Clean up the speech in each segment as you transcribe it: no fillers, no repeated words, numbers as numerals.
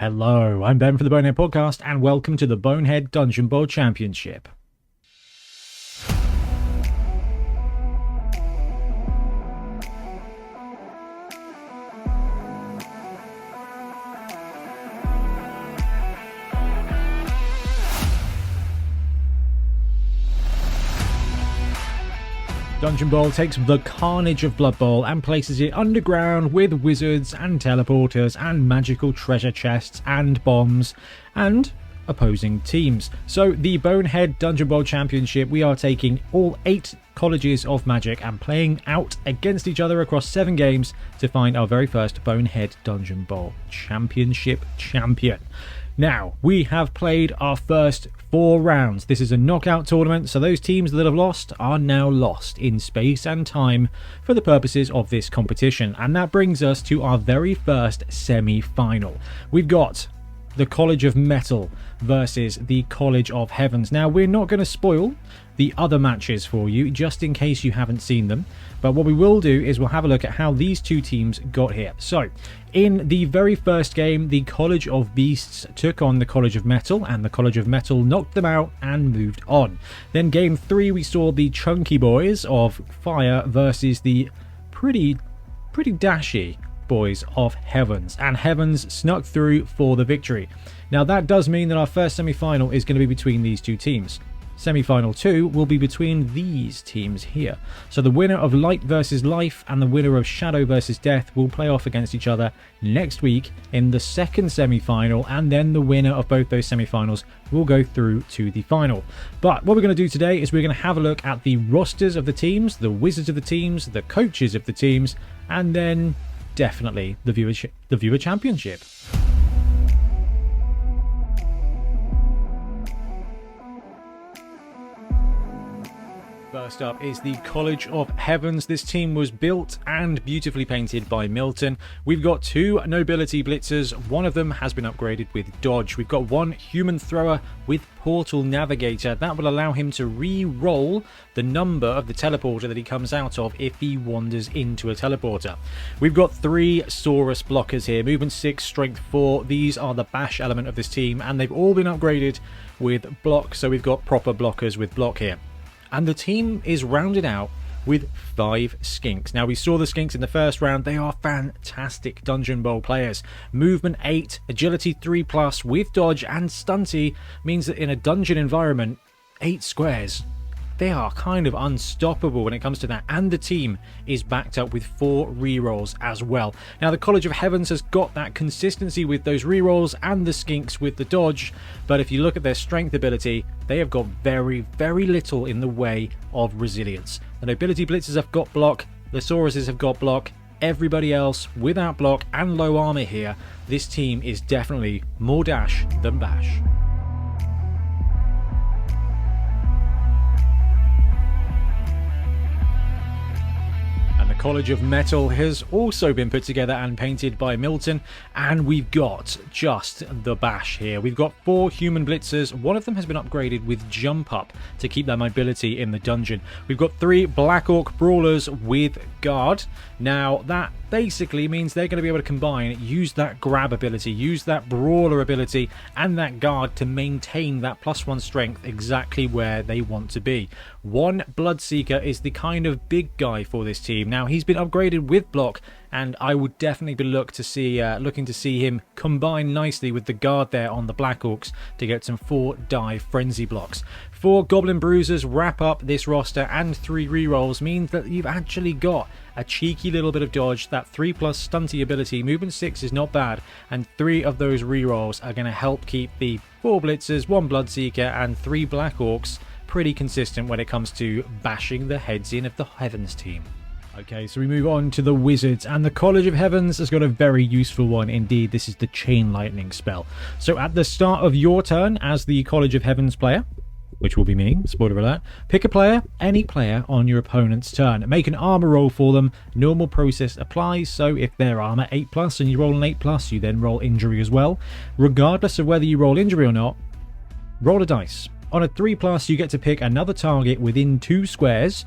Hello, I'm Ben from the Bonehead Podcast, and welcome to the Bonehead Dungeon Bowl Championship. Dungeon Bowl takes the carnage of Blood Bowl and places it underground with wizards and teleporters and magical treasure chests and bombs and opposing teams. So the Bonehead Dungeon Bowl Championship, we are taking all 8 colleges of magic and playing out against each other across 7 games to find our very first Bonehead Dungeon Bowl Championship champion. Now, we have played our first 4 rounds. This is a knockout tournament, so those teams that have lost are now lost in space and time for the purposes of this competition. And that brings us to our very first semi-final. We've got the College of Metal versus the College of Heavens. Now, we're not going to spoil the other matches for you, just in case you haven't seen them. But what we will do is we'll have a look at how these two teams got here. So, in the very first game, the College of Beasts took on the College of Metal, and the College of Metal knocked them out and moved on. Then game 3, we saw the Chunky Boys of Fire versus the pretty dashy Boys of Heavens, and Heavens snuck through for the victory. Now that does mean that our first semi-final is going to be between these two teams. Semi-final 2 will be between these teams here. So the winner of Light versus Life and the winner of Shadow versus Death will play off against each other next week in the second semi-final, and then the winner of both those semi-finals will go through to the final. But what we're going to do today is we're going to have a look at the rosters of the teams, the wizards of the teams, the coaches of the teams, and then definitely the viewer championship. First up is the College of Heavens. This team was built and beautifully painted by Milton. We've got 2 nobility blitzers. One of them has been upgraded with dodge. We've got 1 human thrower with portal navigator. That will allow him to re-roll the number of the teleporter that he comes out of if he wanders into a teleporter. We've got 3 Saurus blockers here. Movement 6, strength 4. These are the bash element of this team, and they've all been upgraded with block. So we've got proper blockers with block here. And the team is rounded out with 5 skinks. Now, we saw the skinks in the first round. They are fantastic Dungeon Bowl players. Movement 8, agility 3+, with dodge and stunty means that in a dungeon environment, 8 squares, they are kind of unstoppable when it comes to that. And the team is backed up with 4 rerolls as well. Now, the College of Heavens has got that consistency with those rerolls and the skinks with the dodge. But if you look at their strength ability, they have got very, very little in the way of resilience. The nobility blitzers have got block. The Sauruses have got block. Everybody else without block and low armor here. This team is definitely more dash than bash. College of Metal has also been put together and painted by Milton, and we've got just the bash here. We've got 4 human blitzers. One of them has been upgraded with jump up to keep their mobility in the dungeon. We've got 3 Black Orc brawlers with guard. Now that basically means they're going to be able to combine, use that grab ability, use that brawler ability and that guard to maintain that +1 strength exactly where they want to be. 1 Bloodseeker is the kind of big guy for this team. Now he's been upgraded with block, and I would definitely be looking to see him combine nicely with the guard there on the Black Orcs to get some 4 die frenzy blocks. 4 Goblin Bruisers wrap up this roster, and 3 rerolls means that you've actually got a cheeky little bit of dodge. That 3+ stunty ability, movement 6 is not bad, and 3 of those rerolls are going to help keep the 4 Blitzers, 1 Bloodseeker and 3 Black Orcs pretty consistent when it comes to bashing the heads in of the Heavens team. Okay, so we move on to the Wizards, and the College of Heavens has got a very useful one indeed. This is the Chain Lightning spell. So at the start of your turn as the College of Heavens player, which will be me, spoiler alert, pick a player, any player on your opponent's turn. Make an armor roll for them. Normal process applies, so if they're armor 8+ and you roll an 8+, you then roll injury as well. Regardless of whether you roll injury or not, roll a dice. On a 3+, you get to pick another target within 2 squares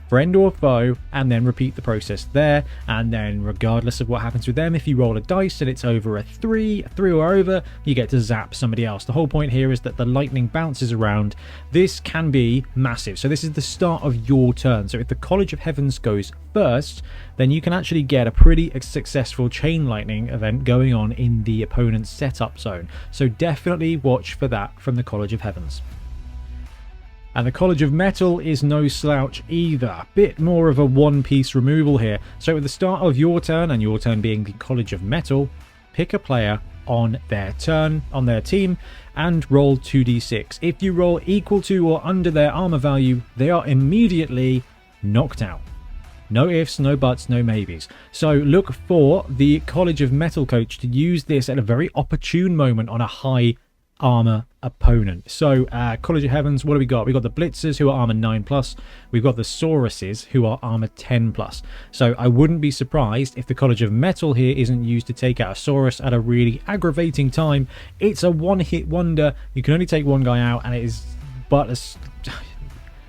friend or foe, and then repeat the process there. And then regardless of what happens with them, if you roll a dice and it's over a 3 or over, you get to zap somebody else. The whole point here is that the lightning bounces around. This can be massive. So this is the start of your turn. So if the College of Heavens goes first, then you can actually get a pretty successful chain lightning event going on in the opponent's setup zone. So definitely watch for that from the College of Heavens. And the College of Metal is no slouch either. Bit more of a one-piece removal here. So at the start of your turn, and your turn being the College of Metal, pick a player on their turn, on their team, and roll 2d6. If you roll equal to or under their armor value, they are immediately knocked out. No ifs, no buts, no maybes. So look for the College of Metal coach to use this at a very opportune moment on a high armor opponent. So College of Heavens, what do we got? We've got the Blitzers who are armor 9+. We've got the Sauruses who are armor 10+. So I wouldn't be surprised if the College of Metal here isn't used to take out a Saurus at a really aggravating time. It's a one-hit wonder. You can only take one guy out, and it is but a...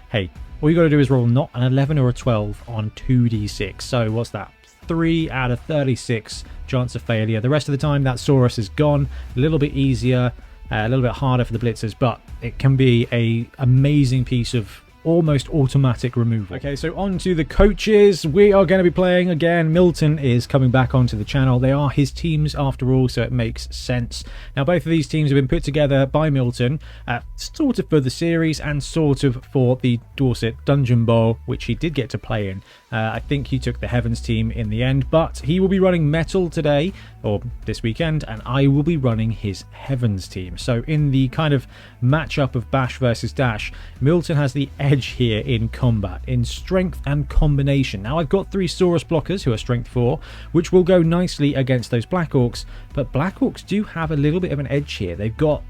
Hey, all you got to do is roll not an 11 or a 12 on 2d6. So what's that? 3 out of 36 chance of failure. The rest of the time that Saurus is gone. A little bit easier, a little bit harder for the Blitzers, but it can be a amazing piece of almost automatic removal. Okay, so on to the coaches. We are going to be playing again. Milton is coming back onto the channel. They are his teams after all, so it makes sense. Now, both of these teams have been put together by Milton, sort of for the series and sort of for the Dorset Dungeon Bowl, which he did get to play in. I think he took the Heavens team in the end, but he will be running Metal today, or this weekend, and I will be running his Heavens team. So in the kind of matchup of Bash versus Dash, Milton has the edge here in combat, in strength and combination. Now I've got 3 Saurus blockers who are strength 4, which will go nicely against those Black Orcs, but Black Orcs do have a little bit of an edge here. They've got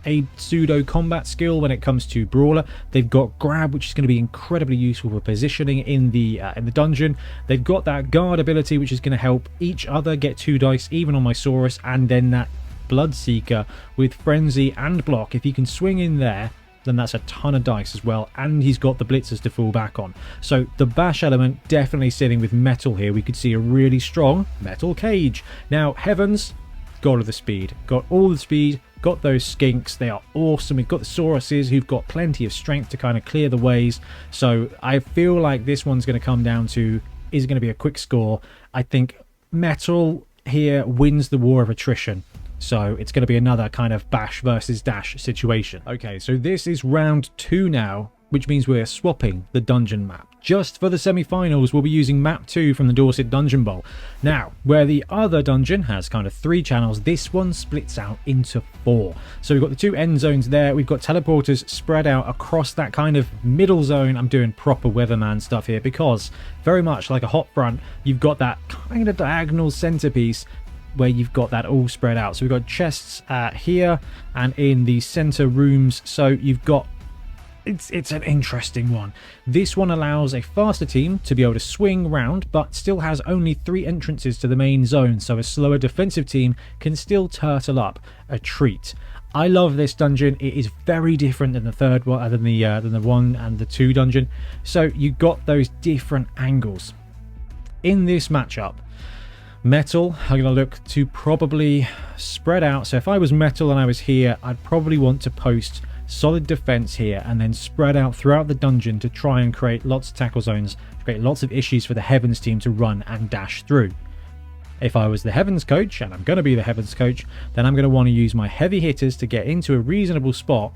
a pseudo combat skill when it comes to Brawler. They've got Grab, which is going to be incredibly useful for positioning in the dungeon. They've got that Guard ability, which is going to help each other get 2 dice, even on my Saurus, and then that Bloodseeker with Frenzy and Block. If he can swing in there, then that's a ton of dice as well, and he's got the Blitzers to fall back on. So the Bash element definitely sitting with Metal here. We could see a really strong Metal Cage. Now Heavens, got all the speed, got all the speed, got those skinks. They are awesome. We've got the Sauruses who've got plenty of strength to kind of clear the ways. So I feel like this one's going to come down to, is it going to be a quick score? I think Metal here wins the war of attrition. So it's going to be another kind of Bash versus Dash situation. Okay, so this is round 2 now, which means we're swapping the dungeon map. Just for the semi-finals, we'll be using map 2 from the Dorset Dungeon Bowl. Now, where the other dungeon has kind of 3 channels, this one splits out into 4. So we've got the 2 end zones there. We've got teleporters spread out across that kind of middle zone. I'm doing proper Weatherman stuff here because very much like a hot front, you've got that kind of diagonal centerpiece where you've got that all spread out. So we've got chests here and in the center rooms. So you've got, it's an interesting one. This one allows a faster team to be able to swing round, but still has only 3 entrances to the main zone. So a slower defensive team can still turtle up a treat. I love this dungeon. It is very different than the third one, than the 1 and the 2 dungeon. So you've got those different angles in this matchup. Metal are going to look to probably spread out. So if I was Metal and I was here, I'd probably want to post solid defense here and then spread out throughout the dungeon to try and create lots of tackle zones, create lots of issues for the Heavens team to run and dash through. If I was the Heavens coach, and I'm going to be the Heavens coach, then I'm going to want to use my heavy hitters to get into a reasonable spot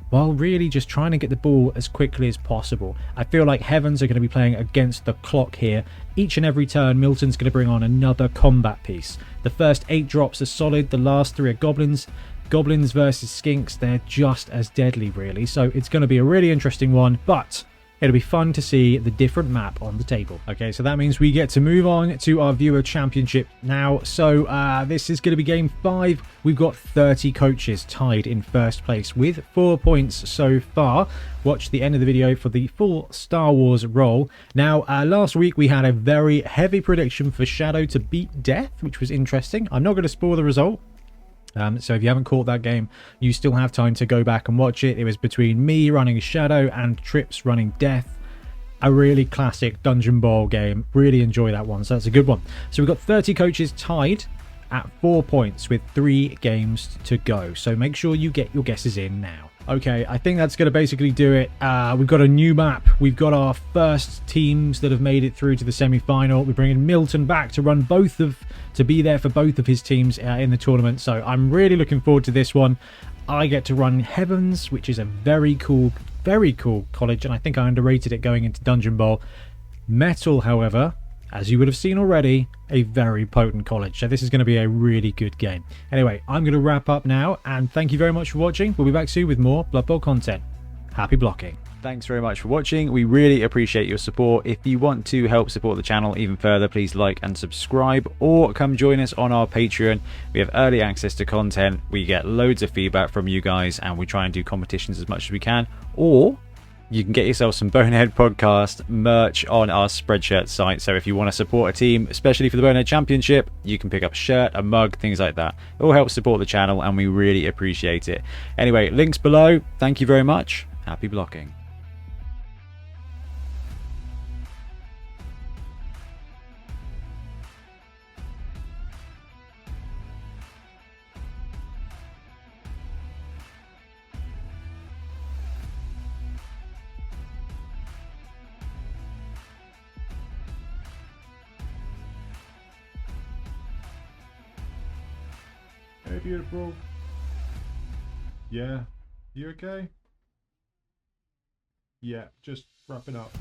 while really just trying to get the ball as quickly as possible. I feel like Heavens are going to be playing against the clock here. Each and every turn, Milton's going to bring on another combat piece. The first 8 drops are solid, the last 3 are goblins. Goblins versus skinks, they're just as deadly really. So it's going to be a really interesting one, but it'll be fun to see the different map on the table. Okay, so that means we get to move on to our viewer championship now. So this is going to be game 5. We've got 30 coaches tied in first place with 4 points so far. Watch the end of the video for the full Star Wars roll. Now, last week we had a very heavy prediction for Shadow to beat Death, which was interesting. I'm not going to spoil the result. So if you haven't caught that game, you still have time to go back and watch it. It was between me running Shadow and Trips running Death. a really classic Dungeon Bowl game. Really enjoy that one, so that's a good one. So we've got 30 coaches tied at 4 points with 3 games to go, so make sure you get your guesses in now. Okay, I think that's going to basically do it. We've got a new map. We've got our first teams that have made it through to the semi-final. We're bringing Milton back to be there for both of his teams in the tournament. So I'm really looking forward to this one. I get to run Heavens, which is a very cool college, and I think I underrated it going into Dungeon Bowl. Metal, however, as you would have seen already, a very potent college. So this is going to be a really good game. Anyway, I'm going to wrap up now, and thank you very much for watching. We'll be back soon with more Blood Bowl content. Happy blocking. Thanks very much for watching. We really appreciate your support. If you want to help support the channel even further, please like and subscribe, or come join us on our Patreon. We have early access to content. We get loads of feedback from you guys, and we try and do competitions as much as we can. Or you can get yourself some Bonehead Podcast merch on our Spreadshirt site. So if you want to support a team, especially for the Bonehead Championship, you can pick up a shirt, a mug, things like that. It all helps support the channel, and we really appreciate it. Anyway, links below. Thank you very much. Happy blocking. Hey, beautiful. Yeah, you okay? Yeah, just wrapping up.